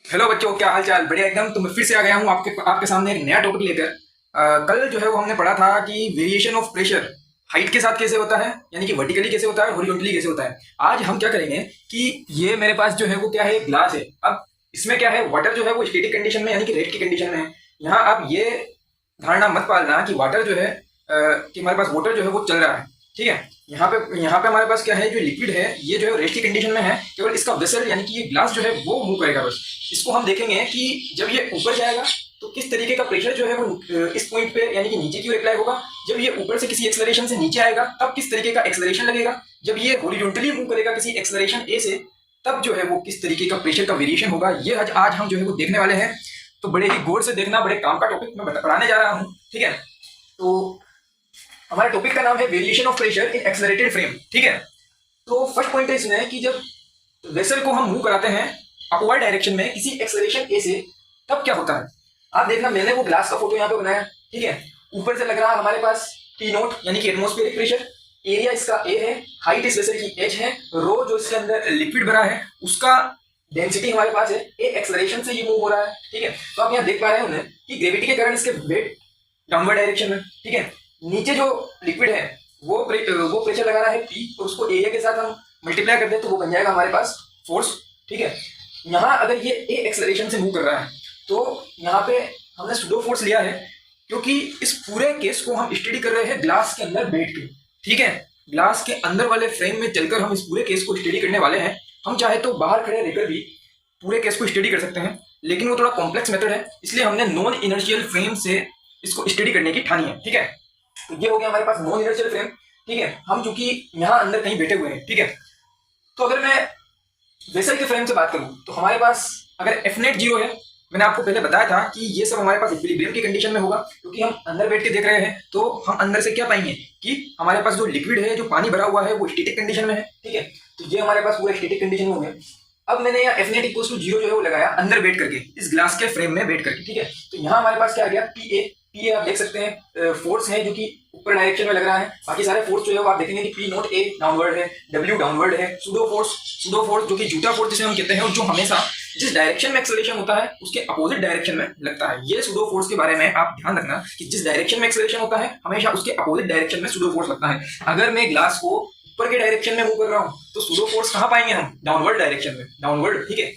Hello बच्चों, क्या हाल चाल? बढ़िया एकदम। तो मैं फिर से आ गया हूँ आपके सामने एक नया टॉपिक लेकर। कल जो है वो हमने पढ़ा था कि वेरिएशन ऑफ प्रेशर हाइट के साथ कैसे होता है, यानी कि वर्टिकली कैसे होता है, हॉरिजॉन्टली कैसे होता है। आज हम क्या करेंगे कि ये मेरे पास जो है वो क्या है, ग्लास है। अब इसमें क्या है, वाटर जो है वो स्टैटिक कंडीशन में यानी कि रेस्ट की कंडीशन में है। यहाँ आप ये धारणा मत पालना कि वाटर जो है कि हमारे पास वाटर जो है वो चल रहा है। ठीक है, यहाँ पे हमारे पास क्या है, जो लिक्विड है ये जो है रेस्ट की कंडीशन में है। केवल इसका वेसल यानी कि ये ग्लास जो है वो मूव करेगा बस। इसको हम देखेंगे कि जब ये ऊपर जाएगा तो किस तरीके का प्रेशर जो है वो इस पॉइंट पे यानी कि नीचे की ओर अप्लाई होगा। जब ये ऊपर से किसी एक्सेलरेशन से नीचे आएगा तब किस तरीके का एक्सेलरेशन लगेगा। जब ये हॉरिजॉन्टली मूव करेगा किसी एक्सेलरेशन ए से तब जो है वो किस तरीके का प्रेशर का वेरिएशन होगा। ये आज हम जो है वो देखने वाले हैं। तो बड़े ही गौर से देखना, बड़े काम का टॉपिक मैं पढ़ाने जा रहा हूँ। ठीक है, तो हमारे टॉपिक का नाम है variation of pressure in accelerated frame. ठीक है, तो फर्स्ट पॉइंट है इसमें कि जब वेसल को हम मूव कराते हैं अपवर्ड डायरेक्शन में किसी एक्सेलरेशन ए से तब क्या होता है। आप देखना, मैंने वो ग्लास का फोटो यहाँ पे बनाया। ठीक है, ऊपर से लग रहा है हमारे पास पी नोट यानी कि एटमॉस्फेरिक प्रेशर। एरिया इसका ए है, हाइट इस वेसल की एच है, रो जो इसके अंदर लिक्विड भरा है उसका डेंसिटी हमारे पास है, ए एक्सेलरेशन से ये मूव हो रहा है। ठीक है, तो आप यहाँ देख पा रहे हैं कि ग्रेविटी के कारण इसके वेट डाउनवर्ड डायरेक्शन में। ठीक है, नीचे जो लिक्विड है वो प्रेशर लगा रहा है पी, तो उसको एरिया के साथ हम मल्टीप्लाई कर दें तो वो बन जाएगा हमारे पास फोर्स। ठीक है, यहाँ अगर ये ए एक्सेलरेशन से मूव कर रहा है तो यहाँ पे हमने सुडो फोर्स लिया है, क्योंकि इस पूरे केस को हम स्टडी कर रहे हैं ग्लास के अंदर बैठ के। ठीक है, ग्लास के अंदर वाले फ्रेम में चलकर हम इस पूरे केस को स्टडी करने वाले हैं। हम चाहे तो बाहर खड़े रहकर भी पूरे केस को स्टडी कर सकते हैं, लेकिन वो थोड़ा कॉम्प्लेक्स मेथड है, इसलिए हमने नॉन इनर्शियल फ्रेम से इसको स्टडी करने की ठानी है। ठीक है, तो ये हो गया हमारे पास नॉन इनर्शियल फ्रेम। ठीक है, हम चूंकि यहाँ अंदर कहीं बैठे हुए हैं। ठीक है, तो अगर मैं वेसल के फ्रेम से बात करूं तो हमारे पास अगर एफ नेट जीरो है, मैंने आपको पहले बताया था कि ये सब हमारे पास इक्विलिब्रियम की कंडीशन में होगा, क्योंकि हम अंदर बैठ के देख रहे हैं। तो हम अंदर से क्या पाएंगे कि हमारे पास जो लिक्विड है, जो पानी भरा हुआ है, वो स्टैटिक कंडीशन में है। ठीक है, तो ये हमारे पास पूरा स्टैटिक कंडीशन में हो गया। अब मैंने यहाँ F net equal to zero जो है वो लगाया अंदर बैठ करके, इस ग्लास के फ्रेम में बैठ करके। ठीक है, तो यहाँ हमारे पास क्या आ गया, पी ए आप देख सकते हैं फोर्स है जो कि ऊपर डायरेक्शन में लग रहा है। बाकी सारे फोर्स जो है वो आप देखेंगे कि पी नोट ए डाउनवर्ड है, डब्ल्यू डाउनवर्ड है। सुडो फोर्स जो कि जूटा फोर्स जिसे हम कहते हैं, और जो हमेशा जिस डायरेक्शन में एक्सेलरेशन होता है उसके अपोजिट डायरेक्शन में लगता है। ये सुडो फोर्स के बारे में आप ध्यान रखना कि जिस डायरेक्शन में एक्सेलरेशन होता है हमेशा उसके अपोजिट डायरेक्शन में सुडो फोर्स लगता है। अगर मैं ग्लास को ऊपर के डायरेक्शन में मूव कर रहा हूँ तो सुडो फोर्स कहाँ पाएंगे हम, डाउनवर्ड डायरेक्शन में, डाउनवर्ड। ठीक है,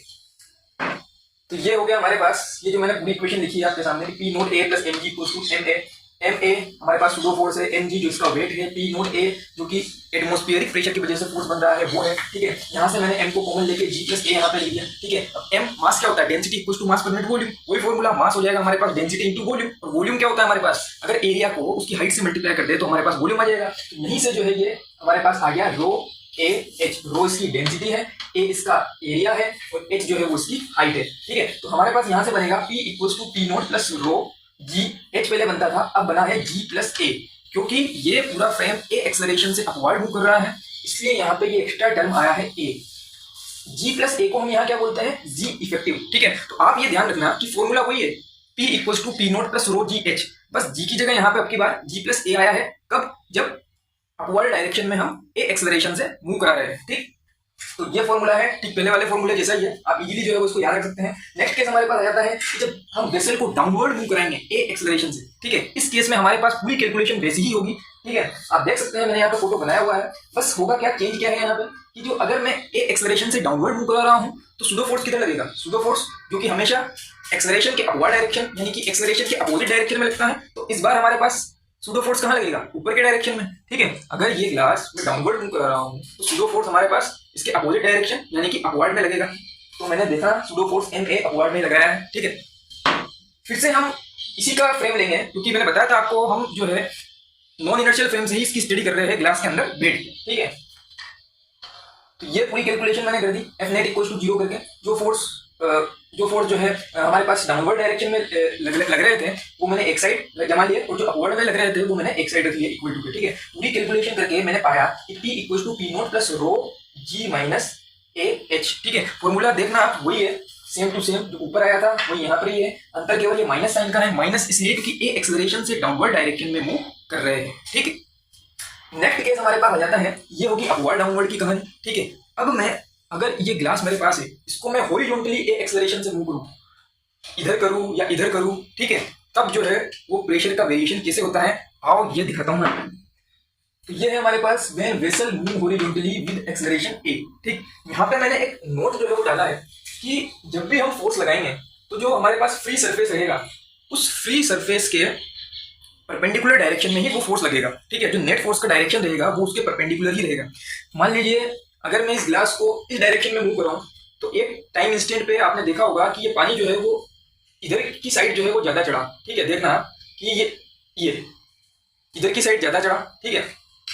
तो ये हो गया हमारे पास, ये जो मैंने पूरी इक्वेशन लिखी है आपके सामने, P naught A plus M G equal to M A हमारे पास सुडो फोर्स है, एम जी जो इसका वेट है, पी नोट ए जो कि एटमॉस्फेरिक प्रेशर की वजह से फोर्स बन रहा है वो है। ठीक है, यहाँ से मैंने एम को कॉमन लेके जी प्लस ए यहाँ पे लिख दिया। ठीक है, अब एम मास क्या होता है, डेंसिटी इक्वल टू मास पर यूनिट वॉल्यूम। वही फॉर्मूला मास हो जाएगा हमारे पास डेंसिटी इंटू वॉल्यूम। और वॉल्यूम क्या होता है हमारे पास, अगर एरिया को उसकी हाइट से मल्टीप्लाई कर दे तो हमारे पास वॉल्यूम आ जाएगा। तो यहीं से जो है ये हमारे पास आ गया रो ए एच। रो इसकी डेंसिटी है, ए इसका एरिया है, और एच जो है वो इसकी हाइट है। ठीक है, तो हमारे पास यहाँ से बनेगा P equal to P naught plus rho G, H पहले बनता था अब बना है जी प्लस ए, क्योंकि ये पूरा फ्रेम ए एक्सेलरेशन से अपवर्ड मूव कर रहा है, इसलिए यहाँ पे ये एक्स्ट्रा टर्म आया है ए। जी प्लस ए को हम यहाँ क्या बोलते हैं, जी इफेक्टिव। ठीक है, तो आप ये ध्यान रखना कि फॉर्मूला वही है, P equal to P naught plus rho G H. बस जी की जगह यहाँ पे आपकी बार जी प्लस ए आया है, कब, जब अपवर्ड डायरेक्शन में हम ए एक्सेलरेशन से मूव करा रहे हैं। ठीक, तो ये फॉर्मूला है, ठीक पहले वाले फॉर्मूले जैसा ही है, आप इजीली जो है उसको याद रख सकते हैं। नेक्स्ट केस हमारे पास आ जाता है कि जब हम वेसल को डाउनवर्ड मूव कराएंगे ए एक्सेलरेशन से। ठीक है, इस केस में हमारे पास पूरी कैलकुलेशन वैसी ही होगी। ठीक है, आप देख सकते हैं मैंने यहाँ पे फोटो बनाया हुआ है। बस होगा क्या, चेंज क्या है यहाँ पे कि जो अगर मैं ए एक्सेलरेशन से डाउनवर्ड मूव करा रहा हूँ तो सुडो फोर्स किधर लगेगा, सुडो फोर्स जो कि हमेशा एक्सेलरेशन के अपवर्ड डायरेक्शन यानी कि एक्सेलरेशन के अपोजिट डायरेक्शन में लगता है। तो इस बार हमारे पास सुडो फोर्स कहाँ लगेगा, ऊपर के डायरेक्शन में। ठीक है, अगर ये ग्लास में डाउनवर्ड मूव कर रहा हूँ तो सुडो फोर्स हमारे पास इसके अपोजिट डायरेक्शन यानी कि अपवर्ड में लगेगा। तो मैंने देखा pseudo force M A upward में लगाया है। ठीक है, फिर से हम इसी का फ्रेम लेंगे, क्योंकि मैंने बताया था आपको हम जो है नॉन इनर्शियल फ्रेम से ही इसकी स्टडी कर रहे हैं ग्लास के अंदर बैठ के। ठीक है, तो ये पूरी कैलकुलेशन मैंने कर दी F net equal to zero करके। जो फोर्स जो है हमारे पास डाउनवर्ड डायरेक्शन में लग रहे थे वो मैंने एक साइड जमा लिए, और जो अपवर्ड में लग रहे थे वो मैंने एक साइड रख लिए इक्वल टू के। ठीक है, पूरी कैलकुलेशन करके मैंने पाया कि P equal to P naught plus rho G minus A H. ठीक है, फॉर्मूला देखना आप वही है, सेम टू सेम, जो ऊपर आया था वही यहाँ पर ही है। अंतर केवल ये माइनस साइन का है, माइनस इसलिए क्योंकि ए एक्सेलरेशन से डाउनवर्ड डायरेक्शन में मूव कर रहे हैं। ठीक है, नेक्स्ट केस हमारे पास आ जाता है, ये होगी अपवर्ड डाउनवर्ड की कहानी। ठीक है, अब मैं अगर ये ग्लास मेरे पास है, इसको मैं हॉरिजॉन्टली ए एक्सेलरेशन से मूव करूँ, इधर करूँ या इधर करूँ, ठीक है, तब जो है वो प्रेशर का वेरिएशन कैसे होता है, आओ ये दिखाता हूँ मैं। तो ये है हमारे पास when vessel move horizontally with acceleration a. ठीक, यहाँ पे मैंने एक नोट जो है वो डाला है कि जब भी हम फोर्स लगाएंगे तो जो हमारे पास फ्री सरफेस रहेगा, उस फ्री सरफेस के परपेंडिकुलर डायरेक्शन में ही वो फोर्स लगेगा। ठीक है, जो नेट फोर्स का डायरेक्शन रहेगा वो उसके परपेंडिकुलर ही रहेगा। मान लीजिए अगर मैं इस ग्लास को इस डायरेक्शन में मूव कर रहा हूँ, तो एक टाइम इंस्टेंट पे आपने देखा होगा कि ये पानी जो है वो इधर की साइड जो है वो ज्यादा चढ़ा। ठीक है, देखना कि ये इधर की साइड ज्यादा चढ़ा। ठीक है,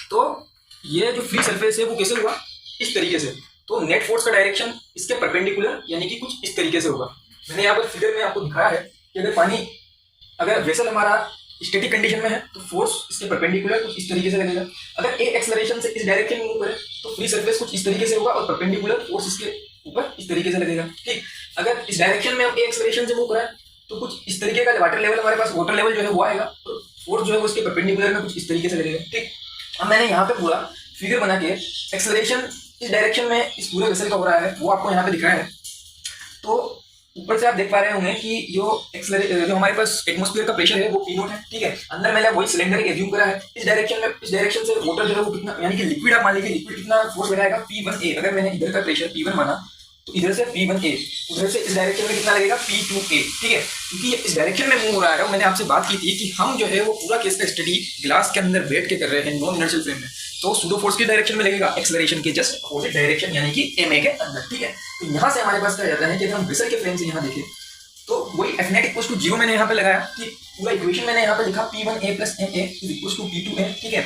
तो ये जो फ्री सरफेस है वो कैसे हुआ, इस तरीके से। तो नेट फोर्स का डायरेक्शन इसके परपेंडिकुलर यानी कि कुछ इस तरीके से होगा। मैंने यहाँ पर फिगर में आपको दिखाया है कि अगर वेसल हमारा स्टैटिक कंडीशन में है तो फोर्स इसके परपेंडिकुलर कुछ इस तरीके से लगेगा। अगर ए एक्सेलरेशन से इस डायरेक्शन में मूव करे तो फ्री सरफेस कुछ इस तरीके से होगा और परपेंडिकुलर फोर्स इसके ऊपर इस तरीके से लगेगा। ठीक, अगर इस डायरेक्शन में हम ए एक्सेलरेशन से मूव कराएं तो कुछ इस तरीके का वाटर लेवल हमारे पास वाटर लेवल जो है वो आएगा और फोर्स जो है वो उसके परपेंडिकुलर में कुछ इस तरीके से लगेगा। ठीक, अब मैंने यहाँ पे पूरा फिगर बना के एक्सेलरेशन इस डायरेक्शन में इस पूरे वेसल का हो रहा है वो आपको यहाँ पे दिख रहा है। तो ऊपर से आप देख पा रहे होंगे कि जो हमारे पास एटमॉस्फेयर का प्रेशर है वो पी नॉट है। ठीक है, अंदर मैंने वही सिलेंडर एज्यूम करा है। इस डायरेक्शन से वाटर जो है वो कितना, यानी कि लिक्विड, आप मान लीजिए लिक्विड कितना फोर्स लगाएगा, P1A। अगर मैंने इधर का प्रेशर P1 माना तो इधर से P1A, उधर से इस डायरेक्शन में कितना लगेगा, P2A। ठीक है, क्योंकि ये इस डायरेक्शन में मूव हो रहा है। मैंने आपसे बात की थी कि हम जो है वो पूरा केस का स्टडी ग्लास के अंदर बैठ के कर रहे हैं, नॉन इनर्शियल फ्रेम में। तो सूडो फोर्स की डायरेक्शन में लगेगा, एक्सेलरेशन के जस्ट अपोजिट डायरेक्शन यानी कि MA के अंदर। ठीक है, तो यहाँ से हमारे पास क्या जाता है कि अगर हम वेसल के फ्रेम से यहाँ देखें तो वही F net इक्वल्स टू 0 मैंने यहाँ पे लगाया। ठीक, पूरा इक्वेशन मैंने यहाँ पे लिखा P1A plus MA is equals to P2A। ठीक है,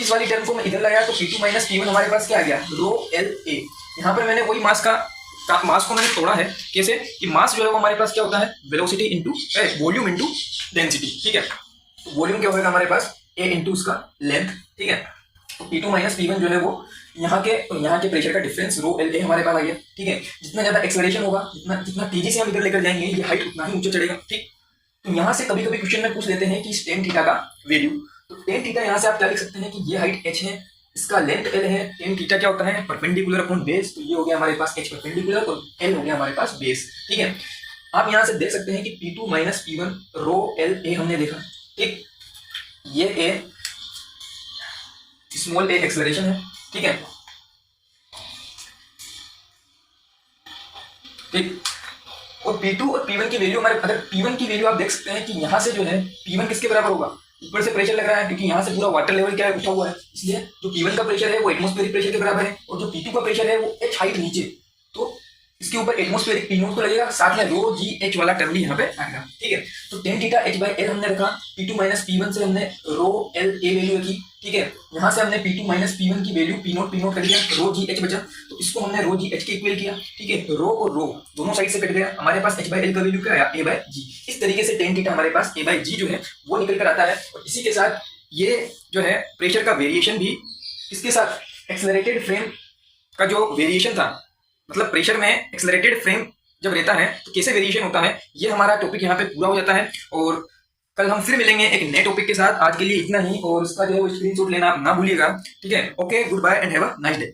इस वाली टर्म को मैं इधर लगाया तो P2 माइनस P1 हमारे पास क्या आ गया, रो एल ए। यहाँ पर मैंने वही मास को मैंने तोड़ा है। कैसे कि मास जो है वो हमारे पास क्या होता है, velocity into volume into density. ठीक है, तो वॉल्यूम क्या होगा हमारे पास, ए इंटू उसका लेंथ। ठीक है, तो P2 माइनस P1 जो है वो यहाँ के प्रेशर का डिफरेंस रो एल ए हमारे पास आ गया। ठीक है, जितना ज्यादा एक्सेलरेशन होगा, जितना तेजी से हम इधर लेकर जाएंगे ये हाइट उतना ही ऊंचा चढ़ेगा। ठीक, तो यहाँ से कभी कभी क्वेश्चन में पूछ लेते हैं कि टेन थीटा का वैल्यू। तो टेन थीटा यहाँ से आप क्या लिख सकते हैं कि ये हाइट h है, इसका लेंथ l है। टेन थीटा क्या होता है, परपेंडिकुलर अपॉन बेस। तो ये हो गया हमारे पास h परपेंडिकुलर और l हो गया हमारे पास बेस। ठीक है, आप यहाँ से देख सकते हैं कि P2 minus P1 rho L A हमने देखा। ठीक, ये a स्मॉल ए एक्सेलरेशन है। ठीक है, ठीक, और P2 और P1 की वैल्यू हमारे, अगर P1 की वैल्यू आप देख सकते हैं कि यहाँ से जो है P1 किसके बराबर होगा, ऊपर से प्रेशर लग रहा है क्योंकि यहाँ से पूरा वाटर लेवल क्या है, उठा हुआ है, इसलिए जो P1 का प्रेशर है वो एटमॉस्फेरिक प्रेशर के बराबर है और जो P2 का प्रेशर है वो h हाइट नीचे, तो इसके ऊपर एटमॉस्फेरिक P0 तो लगेगा, साथ में रो जी एच वाला टर्म भी यहाँ पे आएगा। ठीक है, तो tan theta h by L हमने रखा, P2 माइनस P1 से हमने रो एल ए वैल्यू रखी। ठीक है, यहाँ से हमने P2 माइनस P1 की वैल्यू P0 कर दिया, रो जी एच बचा, तो इसको हमने रो जी एच के इक्वल किया। ठीक है, रो और रो दोनों साइड से कट गया, हमारे पास h बाई एल का वैल्यू क्या आया, a बाई जी। इस तरीके से टेन थीटा हमारे पास a बाई जी जो है वो निकल कर आता है। और इसी के साथ ये जो है प्रेशर का वेरिएशन भी इसके साथ एक्सेलरेटेड फ्रेम का जो वेरिएशन था, मतलब प्रेशर में एक्सेलरेटेड फ्रेम जब रहता है तो कैसे वेरिएशन होता है, ये हमारा टॉपिक यहाँ पे पूरा हो जाता है। और कल हम फिर मिलेंगे एक नए टॉपिक के साथ। आज के लिए इतना ही, और इसका जो है स्क्रीनशॉट लेना ना भूलिएगा। ठीक है, okay, good bye and have a nice day.